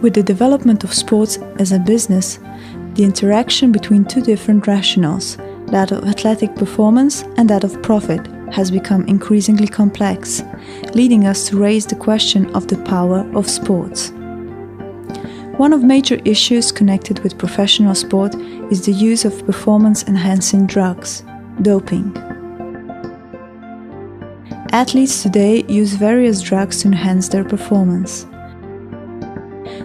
With the development of sports as a business, the interaction between two different rationales, that of athletic performance and that of profit, has become increasingly complex, leading us to raise the question of the power of sports. One of major issues connected with professional sport is the use of performance-enhancing drugs, doping. Athletes today use various drugs to enhance their performance.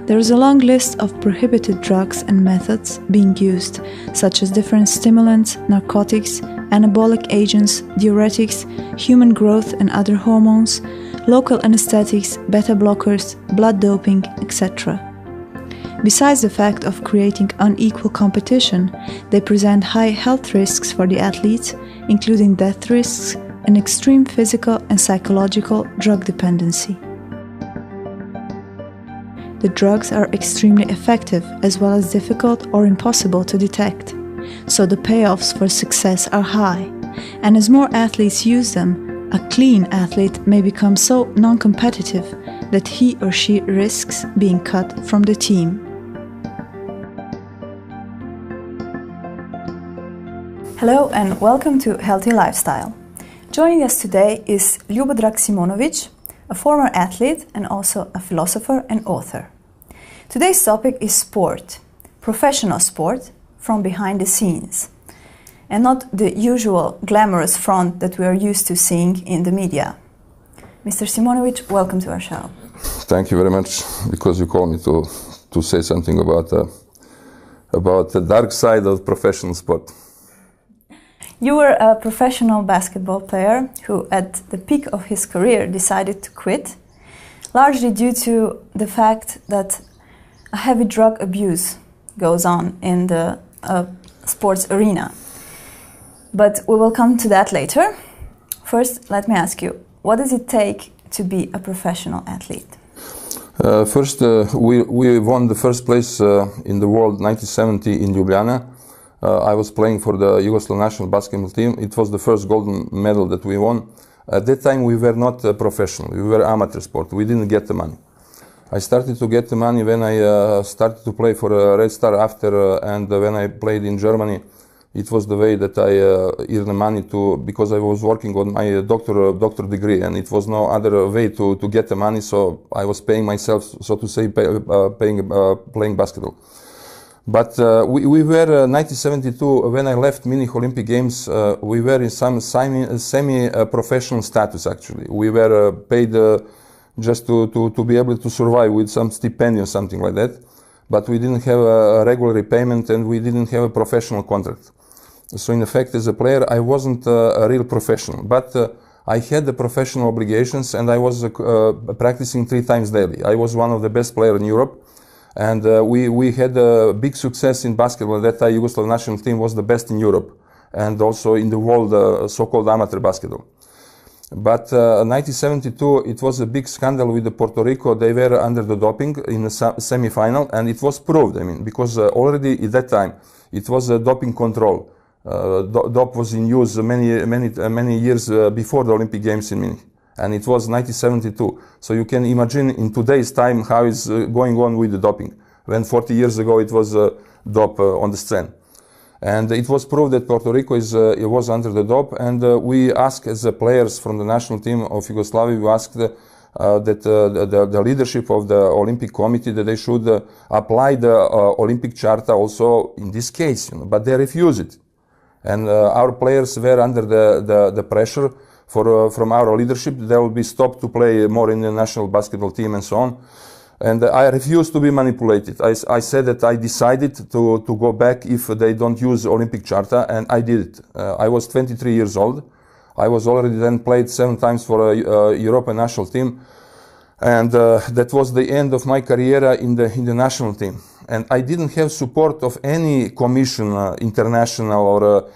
There is a long list of prohibited drugs and methods being used, such as different stimulants, narcotics, anabolic agents, diuretics, human growth and other hormones, local anesthetics, beta blockers, blood doping, etc. Besides the fact of creating unequal competition, they present high health risks for the athletes, including death risks and extreme physical and psychological drug dependency. The drugs are extremely effective as well as difficult or impossible to detect, so the payoffs for success are high, and as more athletes use them, a clean athlete may become so non-competitive that he or she risks being cut from the team. Hello and welcome to Healthy Lifestyle. Joining us today is Ljubodrag Simonovic, a former athlete and also a philosopher and author. Today's topic is sport, professional sport from behind the scenes, and not the usual glamorous front that we are used to seeing in the media. Mr. Simonovic, welcome to our show. Thank you very much, because you called me to say something about the dark side of professional sport. You were a professional basketball player who, at the peak of his career, decided to quit, largely due to the fact that a heavy drug abuse goes on in the sports arena. But we will come to that later. First, let me ask you, what does it take to be a professional athlete? First, we won the first place in the world 1970 in Ljubljana. I was playing for the Yugoslav national basketball team. It was the first golden medal that we won. At that time we were not professional, we were amateur sport. We didn't get the money. I started to get the money when I started to play for Red Star after, and when I played in Germany. It was the way that I earned the money because I was working on my doctor degree, and it was no other way to get the money, so I was paying myself, so to say, playing basketball. But we were 1972, when I left Munich Olympic Games, we were in some semi-professional status actually. We were paid just to be able to survive with some stipendium, something like that. But we didn't have a regular repayment and we didn't have a professional contract. So in effect, as a player, I wasn't a real professional. But I had the professional obligations and I was practicing 3 times daily. I was one of the best players in Europe. And we had a big success in basketball. At that time, Yugoslav national team was the best in Europe and also in the world, so-called amateur basketball. But 1972, it was a big scandal with the Puerto Rico. They were under the doping in the semi-final, and it was proved. I mean, because already at that time, it was a doping control. Dope was in use many years before the Olympic Games in Munich. And it was 1972. So you can imagine in today's time how it's going on with the doping. When 40 years ago it was dope on the scene. And it was proved that Puerto Rico it was under the dope. And we asked as players from the national team of Yugoslavia, we asked that the leadership of the Olympic Committee that they should apply the Olympic Charter also in this case. But they refused it. And our players were under the pressure from our leadership. They will be stopped to play more in the national basketball team and so on. And I refused to be manipulated. I said that I decided to go back if they don't use Olympic Charter, and I did it. I was 23 years old. I was already then played 7 times for a European national team. And that was the end of my career in the national team. And I didn't have support of any commission, international, or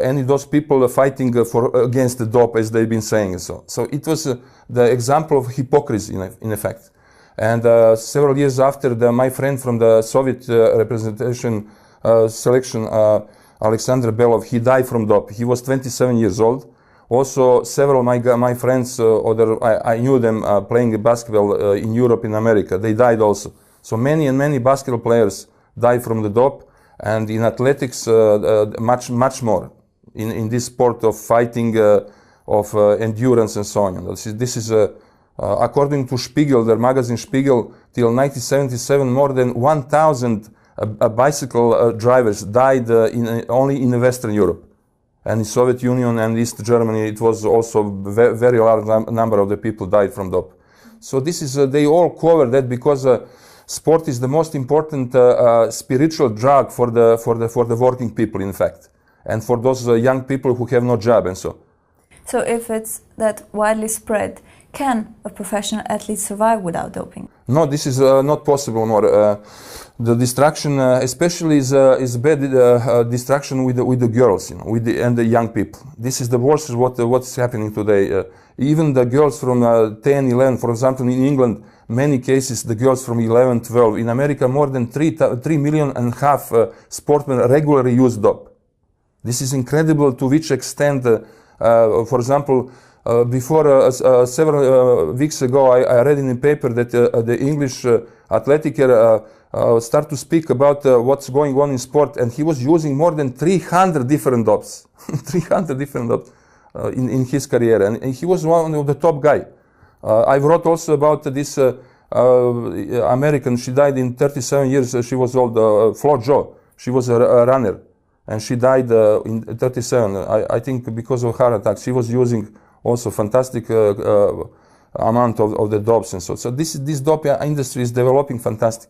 any of those people fighting against the dope, as they've been saying. So it was the example of hypocrisy, in effect. And several years after, my friend from the Soviet representation selection, Alexander Belov, he died from dope. He was 27 years old. Also, several of my friends, I knew them playing basketball in Europe, in America. They died also. So many basketball players die from the dope, and in athletics much more. In this sport of fighting, of endurance and so on. This is according to Spiegel, their magazine Spiegel, till 1977, more than 1,000 bicycle drivers died only in Western Europe. And in Soviet Union and East Germany, it was also very large number of the people died from dope. So this is they all cover that because sport is the most important spiritual drug for the working people, in fact, and for those young people who have no job and so. So if it's that widely spread, can a professional athlete survive without doping? No, this is not possible more. The distraction, especially, is bad distraction with the girls, you know, and the young people. This is the worst. What's happening today. Even the girls from 10, 11, for example, in England, many cases the girls from 11, 12. In America, more than 3.5 million sportsmen regularly use dope. This is incredible to which extent. For example, before several weeks ago, I read in the paper that the English athletiker start to speak about what's going on in sport, and he was using more than 300 different dopes, 300 different dopes in his career, and he was one of the top guy. I wrote also about this American. She died in 37 years. She was old, Flo Jo. She was a runner. And she died in 37, I think because of heart attack. She was using also fantastic amount of the dopes and so. So this dope industry is developing fantastic.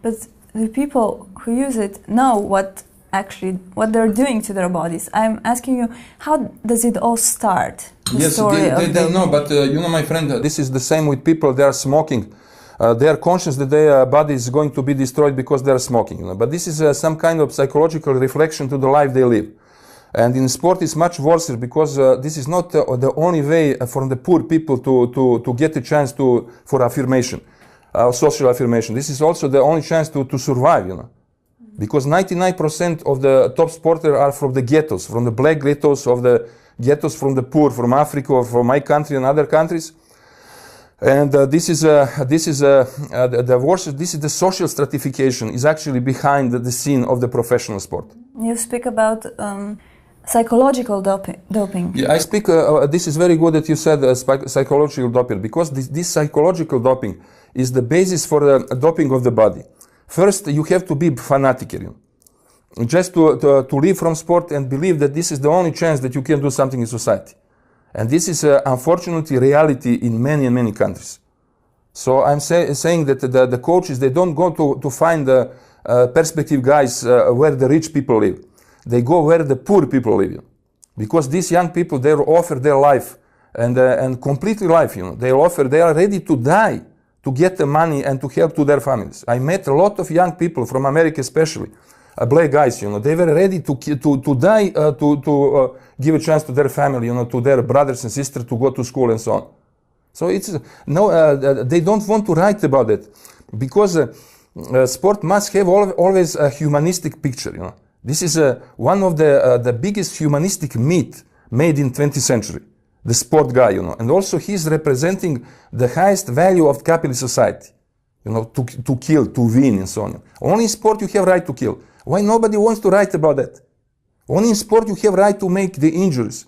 But the people who use it know what they're doing to their bodies. I'm asking you, how does it all start? Yes, they know, but you know, my friend, this is the same with people. They are smoking. They are conscious that their body is going to be destroyed because they are smoking. You know? But this is some kind of psychological reflection to the life they live. And in sport it's much worse because this is not the only way for the poor people to get a chance for affirmation, social affirmation. This is also the only chance to survive, you know. Because 99% of the top sporters are from the ghettos, from the black ghettos, of the ghettos from the poor, from Africa or from my country and other countries. And this is the worst. This is the social stratification is actually behind the scene of the professional sport. You speak about psychological doping. Yeah, I speak. This is very good that you said psychological doping, because this psychological doping is the basis for the doping of the body. First, you have to be fanatic, you know, just to live from sport and believe that this is the only chance that you can do something in society. And this is unfortunately reality in many countries. So I'm saying that the coaches, they don't go to find the perspective guys where the rich people live. They go where the poor people live. Because these young people, they offer their life and completely life. You know, they are ready to die to get the money and to help to their families. I met a lot of young people from America, especially black guys. You know, they were ready to die to give a chance to their family, you know, to their brothers and sisters to go to school and so on. So it's they don't want to write about it because sport must have always a humanistic picture. You know, this is one of the biggest humanistic myth made in 20th century. The sport guy, you know, and also he's representing the highest value of capitalist society. You know, to kill, to win, and so on. Only in sport you have right to kill. Why nobody wants to write about that? Only in sport you have right to make the injuries,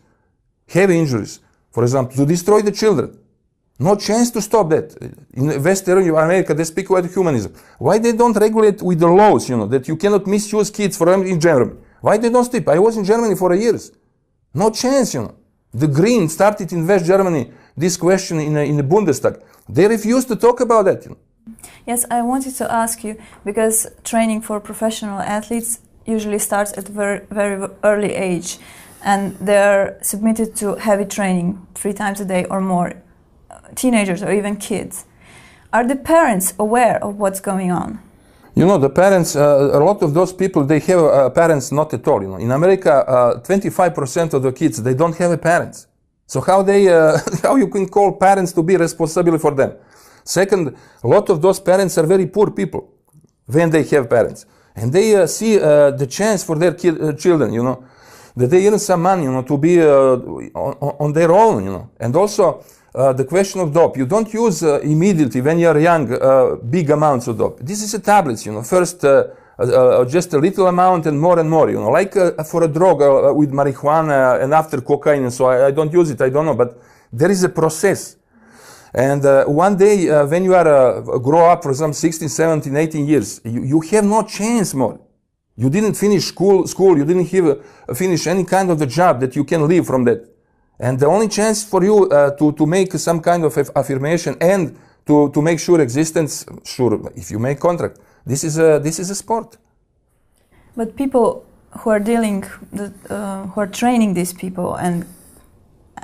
heavy injuries, for example, to destroy the children. No chance to stop that. In Western America, they speak about humanism. Why they don't regulate with the laws, you know, that you cannot misuse kids, for example, in Germany? Why they don't stop? I was in Germany for years. No chance, you know. The Greens started in West Germany this question in the Bundestag. They refused to talk about that, you know. Yes, I wanted to ask you, because training for professional athletes usually starts at very early age, and they're submitted to heavy training 3 times a day or more, teenagers or even kids. Are the parents aware of what's going on? You know, the parents, a lot of those people, they have parents not at all. You know, in America, 25% of the kids, they don't have parents. So how you can call parents to be responsible for them? Second, a lot of those parents are very poor people when they have parents, and they see the chance for their children, you know, that they earn some money, you know, to be on their own, you know. And also, the question of dope. You don't use immediately when you are young big amounts of dope. This is a tablets, first just a little amount and more, like for a drug with marijuana and after cocaine, and so I don't use it, I don't know, but there is a process. And one day when you are grow up for some 16, 17, 18 years, you have no chance more. You didn't finish school, you didn't finish any kind of the job that you can live from that. And the only chance for you to make some kind of affirmation and to make sure existence, sure, if you make contract, this is a sport. But people who are who are training these people and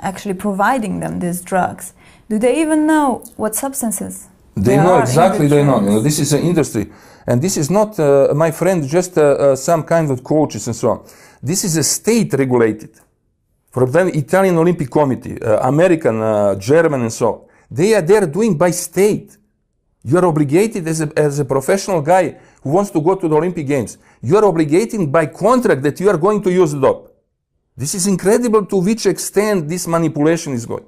actually providing them these drugs, do they even know what substances? They know exactly, they know. This is an industry. And this is not, my friend, just some kind of coaches and so on. This is a state regulated. For the Italian Olympic Committee, American, German, and so on. They are doing by state. You are obligated as a professional guy who wants to go to the Olympic Games. You are obligated by contract that you are going to use dope. This is incredible to which extent this manipulation is going.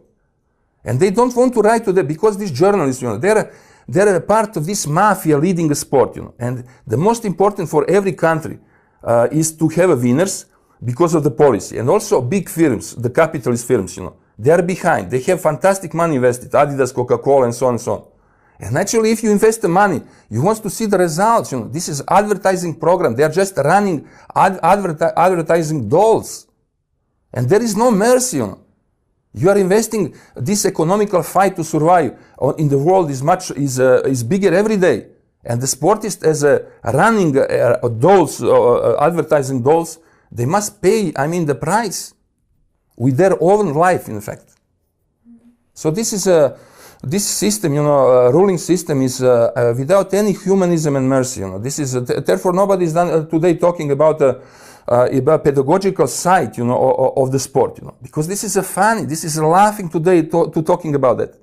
And they don't want to write to them because these journalists, they're a part of this mafia leading a sport, And the most important for every country is to have winners because of the policy. And also big firms, the capitalist firms, they are behind. They have fantastic money invested, Adidas, Coca-Cola, and so on and so on. And actually, if you invest the money, you want to see the results. This is advertising program. They are just running advertising dolls. And there is no mercy, You are investing this economical fight to survive in the world is bigger every day. And the sportists as running dolls, advertising dolls, they must pay, the price with their own life, in fact. So this is this system, ruling system is without any humanism and mercy. This is therefore nobody is today talking about pedagogical side, of the sport, because this is funny. This is laughing today to talking about that.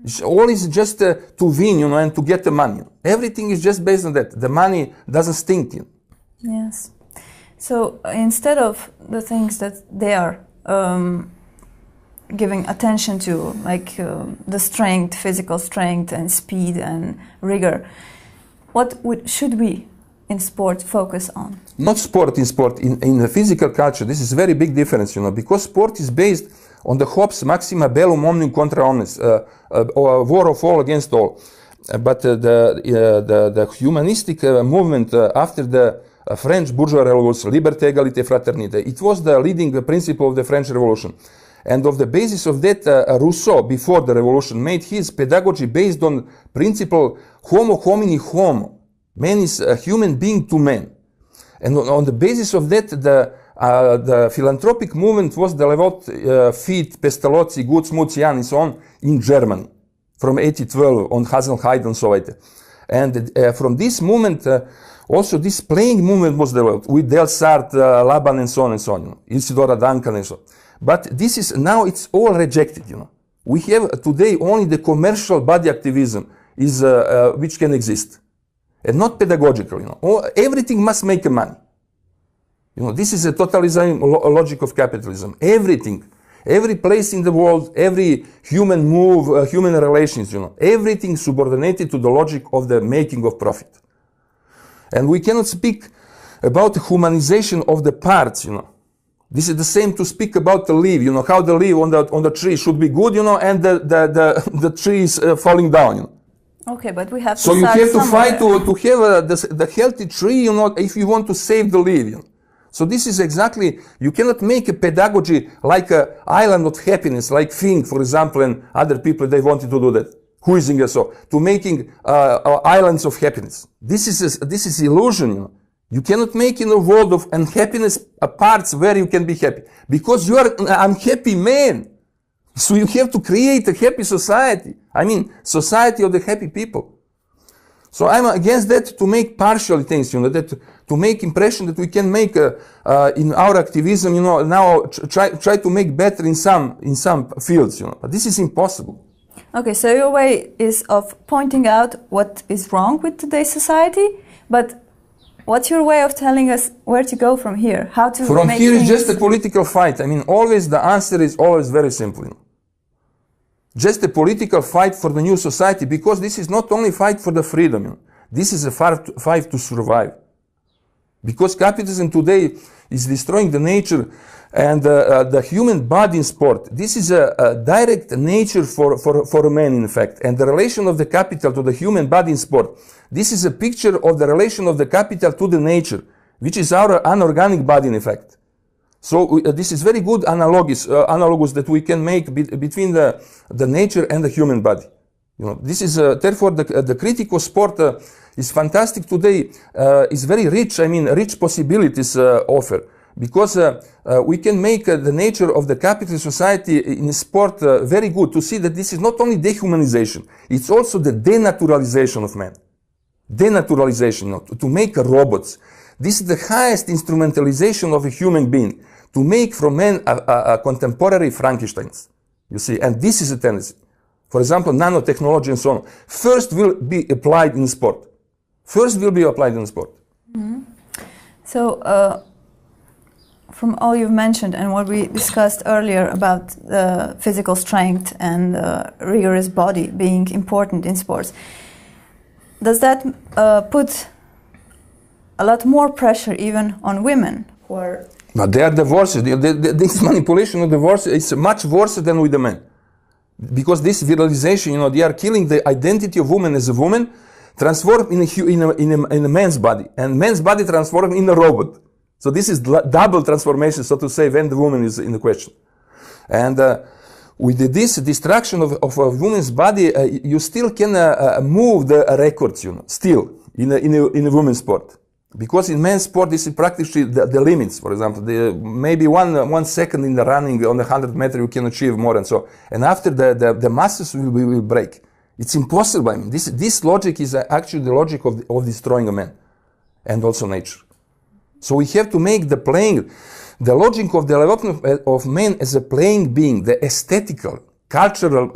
It's all is just to win, and to get the money. Everything is just based on that. The money doesn't stink. Yes. So instead of the things that they are giving attention to, like the strength, physical strength and speed and rigor, what should we in sport focus on? Not sport in sport, in the physical culture. This is a very big difference, because sport is based on the Hobbes maxima bellum omnium contra omnes, war of all against all. But the humanistic movement after the French bourgeois revolution, liberté, égalité, fraternité, it was the leading principle of the French Revolution. And of the basis of that, Rousseau, before the revolution, made his pedagogy based on principle homo homini homo. Man is a human being to man. And on the basis of that, the philanthropic movement was the Levot, Fiat, Pestalozzi, Gutzmutzian, and so on in Germany from 1812 on Haselheide and so on. And from this movement, also this playing movement was developed with Delsart, Laban, and so on, Isidora Duncan and so on. But this is now it's all rejected. We have today only the commercial body activism is which can exist. And not pedagogical, everything must make money. This is a totalism logic of capitalism. Everything, every place in the world, every human move, human relations, everything subordinated to the logic of the making of profit. And we cannot speak about the humanization of the parts, This is the same to speak about the leaf, how the leaf on the tree should be good, and the tree is falling down, Okay, but we have to so you have to fight to have the healthy tree, if you want to save the leaf. So this is exactly, you cannot make a pedagogy like an island of happiness, like Fink, for example, and other people, they wanted to do that. Huizinga, so, to making islands of happiness. This is illusion, You cannot make in a world of unhappiness parts where you can be happy. Because you are an unhappy man. So you have to create a happy society. Society of the happy people. So I'm against that to make partial things, that to make impression that we can make in our activism, now try to make better in some fields, But this is impossible. Okay, so your way is of pointing out what is wrong with today's society, but what's your way of telling us where to go from here? How to From make here things... is just a political fight. Always the answer is always very simple. just a political fight for the new society, because this is not only fight for the freedom, you know. This is a fight to survive. Because capitalism today is destroying the nature and the human body in sport. This is a direct nature for man, in fact. And the relation of the capital to the human body in sport. This is a picture of the relation of the capital to the nature, which is our unorganic body, in effect. So this is very good analogous that we can make between the nature and the human body. You know, this is therefore the critical sport is fantastic today. Is very rich. I mean, rich possibilities offer, because we can make the nature of the capitalist society in sport very good, to see that this is not only dehumanization, it's also the denaturalization of man. Denaturalization, you know, to make robots. This is the highest instrumentalization of a human being, to make from man a contemporary Frankensteins. You see, and this is a tendency. For example, nanotechnology and so on. First will be applied in sport. First will be applied in sport. Mm-hmm. So, from all you've mentioned and what we discussed earlier about physical strength and rigorous body being important in sports, does that put a lot more pressure even on women who are... But they are divorced. This manipulation of divorce is much worse than with the men. Because this virilization, you know, they are killing the identity of woman as a woman, transformed in a man's body, and man's body transformed in a robot. So this is double transformation, so to say, when the woman is in the question. And with this destruction of a woman's body, you still can move the records, you know, still in a women's sport. Because in men's sport, this is practically the limits. For example, maybe 1 second in the running on the 100 meter you can achieve more, and so. And after the masses will break. It's impossible. I mean, this logic is actually the logic of destroying a man, and also nature. So we have to make the logic of the development of man as a playing being, the aesthetical, cultural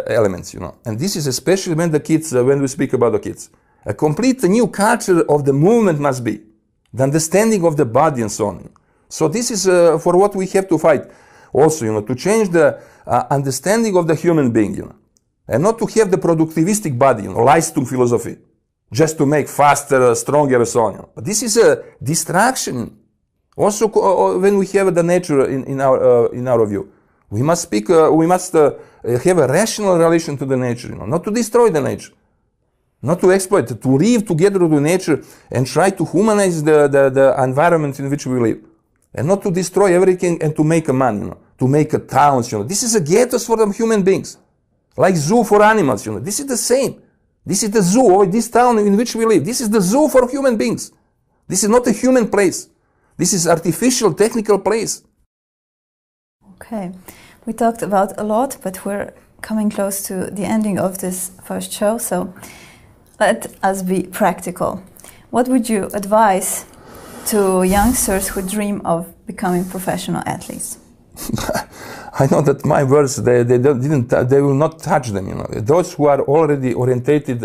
elements, you know. And this is especially when the kids, when we speak about the kids. A complete new culture of the movement must be, the understanding of the body and so on. So this is for what we have to fight. Also, you know, to change the understanding of the human being, you know, and not to have the productivistic body, you know, Leistung philosophy, just to make faster, stronger, and so on. You know. But this is a distraction. Also, when we have the nature in our view, we must speak. We must have a rational relation to the nature, you know, not to destroy the nature. Not to exploit, to live together with nature and try to humanize the environment in which we live. And not to destroy everything and to make a man, you know, to make a towns, you know. This is a ghettos for the human beings. Like zoo for animals, you know. This is the same. This is the zoo, or this town in which we live. This is the zoo for human beings. This is not a human place. This is artificial, technical place. Okay. We talked about a lot, but we're coming close to the ending of this first show, so let us be practical. What would you advise to youngsters who dream of becoming professional athletes? I know that my words, they will not touch them, you know. Those who are already orientated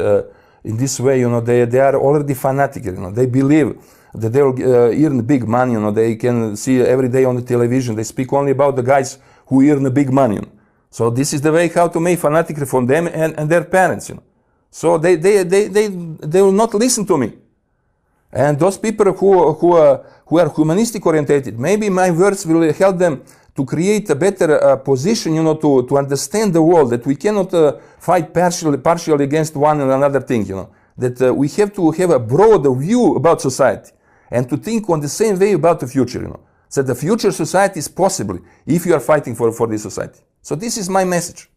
in this way, you know, they are already fanatical, you know. They believe that they will earn big money, you know. They can see every day on the television, they speak only about the guys who earn big money, you know. So this is the way how to make fanatical from them and their parents, you know. So they will not listen to me. And those people who are humanistic orientated, maybe my words will help them to create a better position, you know, to understand the world, that we cannot fight partially against one and another thing, you know, that we have to have a broader view about society and to think on the same way about the future, you know. So the future society is possible if you are fighting for this society. So this is my message.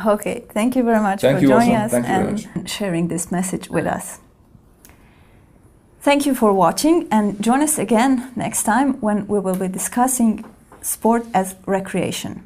Okay, thank you very much for joining us and sharing this message with us. Thank you for watching, and join us again next time when we will be discussing sport as recreation.